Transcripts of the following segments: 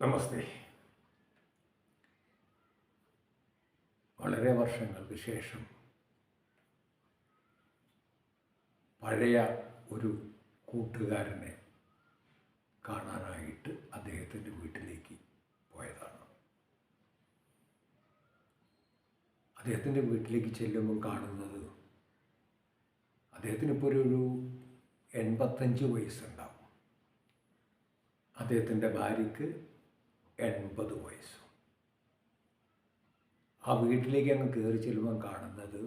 നമസ്തേ. വളരെ വർഷങ്ങൾക്ക് ശേഷം പഴയ ഒരു കൂട്ടുകാരനെ കാണാനായിട്ട് അദ്ദേഹത്തിൻ്റെ വീട്ടിലേക്ക് പോയതാണ്. അദ്ദേഹത്തിൻ്റെ വീട്ടിലേക്ക് ചെല്ലുമ്പം കാണുന്നത് അദ്ദേഹത്തിനിപ്പോൾ ഒരു 85 വയസ്സുണ്ടാവും. അദ്ദേഹത്തിൻ്റെ ഭാര്യയ്ക്ക് 80 വയസ്സും. ആ വീട്ടിലേക്ക് അങ്ങ് കയറി ചെല്ലുമ്പം കാണുന്നത്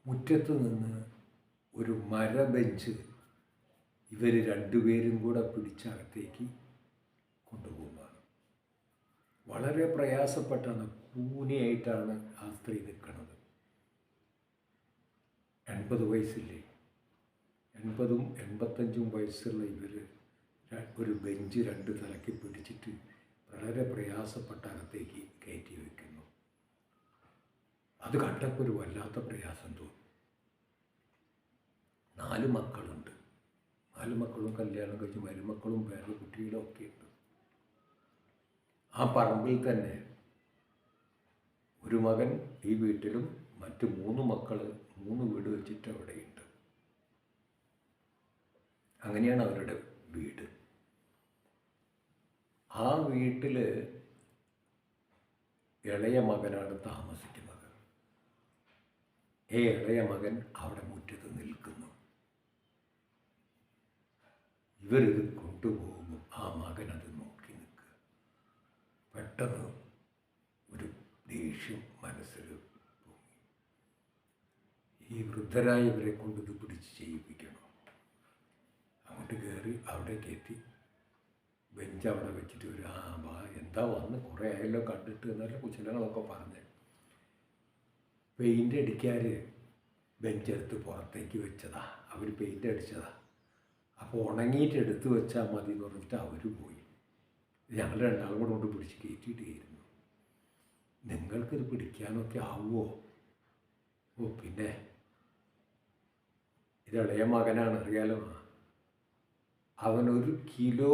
മുറ്റത്ത് നിന്ന് ഒരു മരബെഞ്ച് ഇവർ രണ്ടുപേരും കൂടെ പിടിച്ചകത്തേക്ക് കൊണ്ടുപോകുന്നതാണ്. വളരെ പ്രയാസപ്പെട്ടാണ്, കൂനിയായിട്ടാണ് ആ സ്ത്രീ നിൽക്കുന്നത്. 80 വയസ്സില്ലേ, 80ഉം 85ഉം വയസ്സുള്ള ഇവർ ഒരു ബെഞ്ച് രണ്ട് തലയ്ക്ക് പിടിച്ചിട്ട് വളരെ പ്രയാസപ്പെട്ട അകത്തേക്ക് കയറ്റി വയ്ക്കുന്നു. അത് കണ്ടപ്പോൾ ഒരു വല്ലാത്ത പ്രയാസം തോന്നി. 4 മക്കളുണ്ട്. 4 മക്കളും കല്യാണം കഴിച്ച് മരുമക്കളും വേറെ കുട്ടികളും ഒക്കെ ഉണ്ട്. ആ പറമ്പിൽ തന്നെ ഒരു മകൻ ഈ വീട്ടിലും മറ്റ് 3 മക്കൾ 3 വീട് വെച്ചിട്ട് അവിടെയുണ്ട്. അങ്ങനെയാണ് അവരുടെ വീട്. ആ വീട്ടിൽ ഇളയ മകനാണ് താമസിക്കുന്നത്. ഇളയ മകൻ അവിടെ മുറ്റത്ത് നിൽക്കുന്നു. ഇവരിത് കൊണ്ടുപോകുമ്പോൾ ആ മകൻ അത് നോക്കി നിൽക്കുക. പെട്ടെന്ന് ഒരു ദേഷ്യം മനസ്സിൽ തോന്നി. ഈ വൃദ്ധരായവരെ കൊണ്ട് ഇത് പിടിച്ച് ചെയ്യിപ്പിക്കണം. അങ്ങോട്ട് കയറി അവിടെ കയറ്റി ബെഞ്ച് അവിടെ വെച്ചിട്ട് ഒരു എന്താ വന്ന് കുറേ ആയല്ലോ കണ്ടിട്ട് എന്നല്ല കുശലങ്ങളൊക്കെ പറഞ്ഞ് പെയിൻ്റ് അടിക്കാർ ബെഞ്ചെടുത്ത് പുറത്തേക്ക് വെച്ചതാ. അവർ പെയിൻ്റ് അടിച്ചതാ. അപ്പോൾ ഉണങ്ങിയിട്ട് എടുത്ത് വെച്ചാൽ മതി എന്ന് പറഞ്ഞിട്ട് അവർ പോയി. ഞങ്ങൾ രണ്ടാളും കൂടെ കൊണ്ട് പിടിച്ച് കയറ്റിയിട്ടായിരുന്നു. നിങ്ങൾക്കിത് പിടിക്കാനൊക്കെ ആവുമോ? ഓ പിന്നെ ഇത് ഇളയ മകനാണ്, അറിയാലോ. അവൻ 1 കിലോ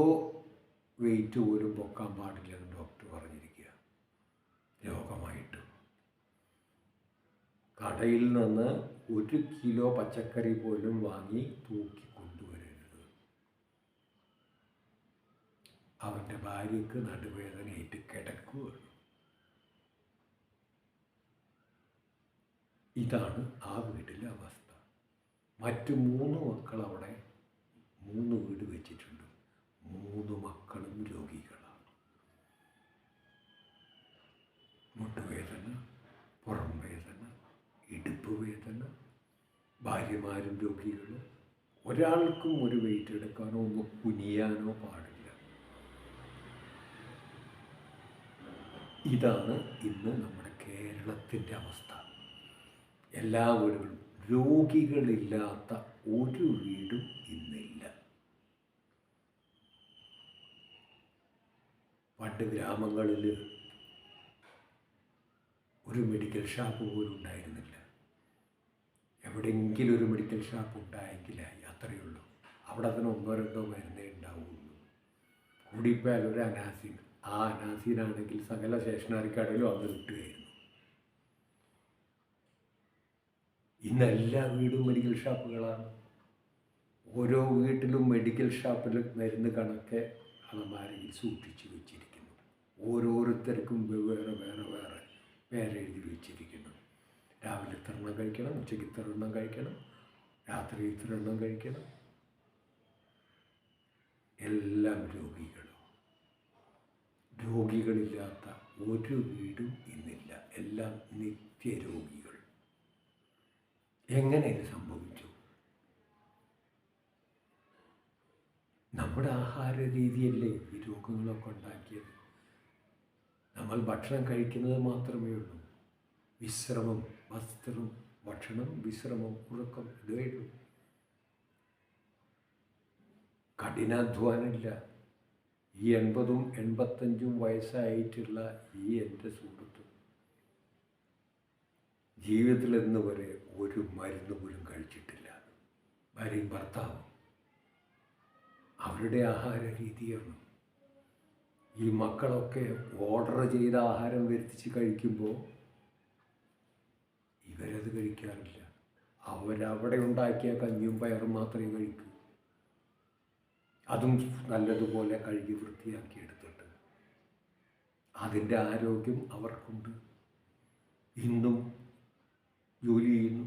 വെയിറ്റ് പോലും പൊക്കാൻ പാടില്ലെന്ന് ഡോക്ടർ പറഞ്ഞിരിക്കുക. രോഗമായിട്ട് കടയിൽ നിന്ന് 1 കിലോ പച്ചക്കറി പോലും വാങ്ങി തൂക്കി കൊണ്ടുവരരുത്. അവൻ്റെ ഭാര്യയ്ക്ക് നടുവേദനയേറ്റ് കിടക്കുകയാണ്. ഇതാണ് ആ വീട്ടിലെ അവസ്ഥ. മറ്റ് 3 മക്കൾ അവിടെ 3 വീട് വെച്ചിട്ടുണ്ട്. 3 മക്കളും രോഗികളാണ്. മുട്ടുവേദന, പുറം വേദന, ഇടുപ്പ് വേദന, ഭാര്യമാരും രോഗികൾ. ഒരാൾക്കും ഒരു വെയിറ്റ് എടുക്കാനോ ഒന്ന് കുനിയാനോ പാടില്ല. ഇതാണ് ഇന്ന് നമ്മുടെ കേരളത്തിൻ്റെ അവസ്ഥ. എല്ലാ വീടുകളും രോഗികളില്ലാത്ത ഒരു വീടും ഇന്നില്ല. പണ്ട് ഗ്രാമങ്ങളിൽ ഒരു മെഡിക്കൽ ഷാപ്പ് പോലും ഉണ്ടായിരുന്നില്ല. എവിടെയെങ്കിലും ഒരു മെഡിക്കൽ ഷാപ്പ് ഉണ്ടായെങ്കിലായി, അത്രയേ ഉള്ളൂ. അവിടെ അതിന് 1-2 മരുന്നേ ഉണ്ടാവുകയുള്ളൂ. കൂടിപ്പോയാൽ ഒരു അനാസിൻ. ആ അനാസിനാണെങ്കിൽ സകല സ്റ്റേഷനറിക്കടയിലും അന്ന് കിട്ടുകയായിരുന്നു. ഇന്ന് എല്ലാ വീടും മെഡിക്കൽ ഷാപ്പുകളാണ്. ഓരോ വീട്ടിലും മെഡിക്കൽ ഷാപ്പിൽ മരുന്ന് കണക്കെ അലമാരയിൽ സൂക്ഷിച്ചു വെച്ചിരിക്കുന്നു. ഓരോരുത്തർക്കും വേറെ പേരെഴുതി വെച്ചിരിക്കുന്നു. രാവിലെ ഇത്ര എണ്ണം കഴിക്കണം, ഉച്ചയ്ക്ക് ഇത്ര എണ്ണം കഴിക്കണം, രാത്രി ഇത്ര എണ്ണം കഴിക്കണം. എല്ലാം രോഗികളില്ലാത്ത ഒരു വീടും ഇന്നില്ല. എല്ലാം നിത്യരോഗികൾ. എങ്ങനെ ഇത് സംഭവിച്ചു? നമ്മുടെ ആഹാര രീതിയല്ലേ ഈ രോഗങ്ങളൊക്കെ ഉണ്ടാക്കിയത്. നമ്മൾ ഭക്ഷണം കഴിക്കുന്നത് മാത്രമേ ഉള്ളൂ. വിശ്രമം, വസ്ത്രം, ഭക്ഷണം, വിശ്രമം, ഉറക്കം, ഇതേ ഉള്ളൂ. കഠിനാധ്വാനമില്ല. ഈ 80ഉം 85ഉം വയസ്സായിട്ടുള്ള ഈ എൻ്റെ സുഹൃത്തും ജീവിതത്തിൽ ഇന്ന് വരെ ഒരു മരുന്ന് പോലും കഴിച്ചിട്ടില്ല. ഭാര്യയും ഭർത്താവും അവരുടെ ആഹാര രീതിയാണ്. ഈ മക്കളൊക്കെ ഓർഡർ ചെയ്ത ആഹാരം വരുത്തിച്ച് കഴിക്കുമ്പോൾ ഇവരത് കഴിക്കാറില്ല. അവരവിടെ ഉണ്ടാക്കിയ കഞ്ഞിയും പയറും മാത്രമേ കഴിക്കൂ. അതും നല്ലതുപോലെ കഴുകി വൃത്തിയാക്കി എടുത്തിട്ട്. അതിൻ്റെ ആരോഗ്യം അവർക്കുണ്ട്. ഇന്നും ജോലി ചെയ്യുന്നു.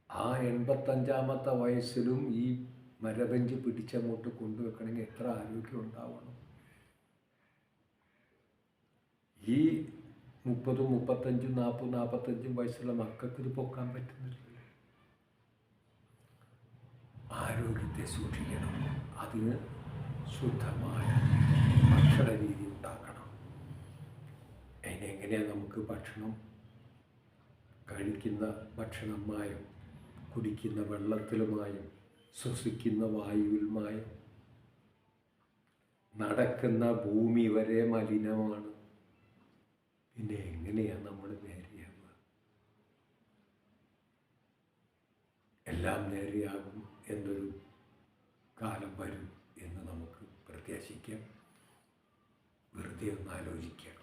ആ 85-ാമത്തെ വയസ്സിലും ഈ മരബെഞ്ച് പിടിച്ചങ്ങോട്ട് കൊണ്ടുവെക്കണമെങ്കിൽ എത്ര ആരോഗ്യം ഉണ്ടാവണം. ഈ 30, 35, 40, 45 വയസ്സുള്ള മക്കൾക്ക് ഇത് പൊക്കാൻ പറ്റുന്നില്ല. ആരോഗ്യത്തെ സൂക്ഷിക്കണം. അതിന് ശുദ്ധമായ ഭക്ഷണ രീതി ഉണ്ടാക്കണം. അതിനെങ്ങനെയാണ് നമുക്ക് ഭക്ഷണം, കഴിക്കുന്ന ഭക്ഷണമായും കുടിക്കുന്ന വെള്ളത്തിലുമായും ശ്വസിക്കുന്ന വായുവിലുമായും, നടക്കുന്ന ഭൂമി വരെ മലിനമാണ്. പിന്നെ എങ്ങനെയാണ് നമ്മൾ നേരെയാവുക? എല്ലാം നേരെയാകും എന്നൊരു കാലം വരും എന്ന് നമുക്ക് പ്രത്യാശിക്കാം. വെറുതെ ഒന്ന് ആലോചിക്കാം.